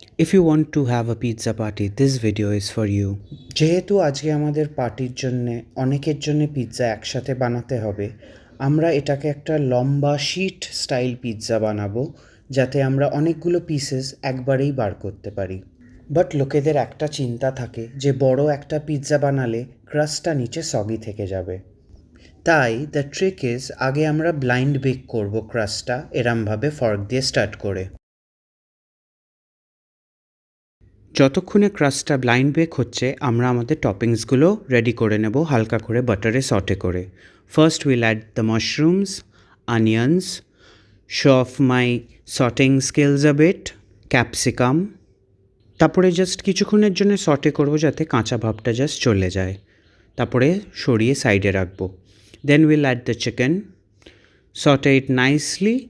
If you want to have a pizza party, this video is for you. যেহেতু আজকে আমাদের পার্টির জন্যে অনেকের জন্যে পিৎজা একসাথে বানাতে হবে, আমরা এটাকে একটা লম্বা শিট স্টাইল পিৎজা বানাবো, যাতে আমরা অনেকগুলো পিসেস একবারেই বার করতে পারি। বাট লোকেদের একটা চিন্তা থাকে যে বড় একটা পিৎজা বানালে ক্রাস্টটা নিচে সগি থেকে যাবে। তাই দ্য ট্রিক ইজ, আগে আমরা ব্লাইন্ড বেক করব ক্রাস্টটা এরমভাবে ফর্ক দিয়ে স্টার্ট করে। যতক্ষণে ক্রাস্টটা ব্লাইন্ড বেক হচ্ছে আমরা আমাদের টপিংসগুলো রেডি করে নেব হালকা করে বাটারে সটে করে। First will add the mushrooms, onions, show off my sauteing skills a bit, capsicum. তারপরে জাস্ট কিছুক্ষণের জন্য সটে করবো যাতে কাঁচা ভাবটা জাস্ট চলে যায়, তারপরে সরিয়ে সাইডে রাখবো। Then will add the chicken, saute it nicely.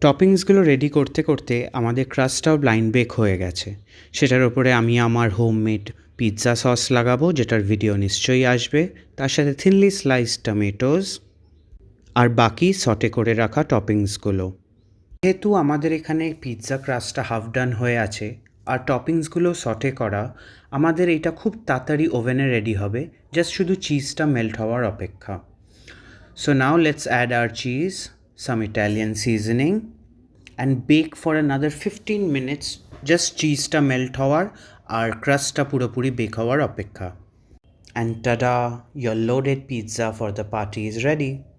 টপিংসগুলো রেডি করতে করতে আমাদের ক্রাস্টটাও ব্লাইন্ড বেক হয়ে গেছে। সেটার উপরে আমি আমার হোমমেড পিৎজা সস লাগাবো, যেটার ভিডিও নিশ্চয়ই আসবে। তার সাথে থিনলি স্লাইসড টমেটোস আর বাকি সটে করে রাখা টপিংসগুলো। যেহেতু আমাদের এখানে পিৎজা ক্রাস্টটা হাফ ডান হয়ে আছে আর টপিংসগুলো সটে করা, আমাদের এটা খুব তাড়াতাড়ি ওভেনে রেডি হবে, জাস্ট শুধু চিজটা মেল্ট হওয়ার অপেক্ষা। So now let's add our cheese, some Italian seasoning and bake for another 15 minutes, just cheese-টা melt হওয়ার আর crust-টা পুরোপুরি বেক হওয়ার অপেক্ষা। And tada, your loaded pizza for the party is ready.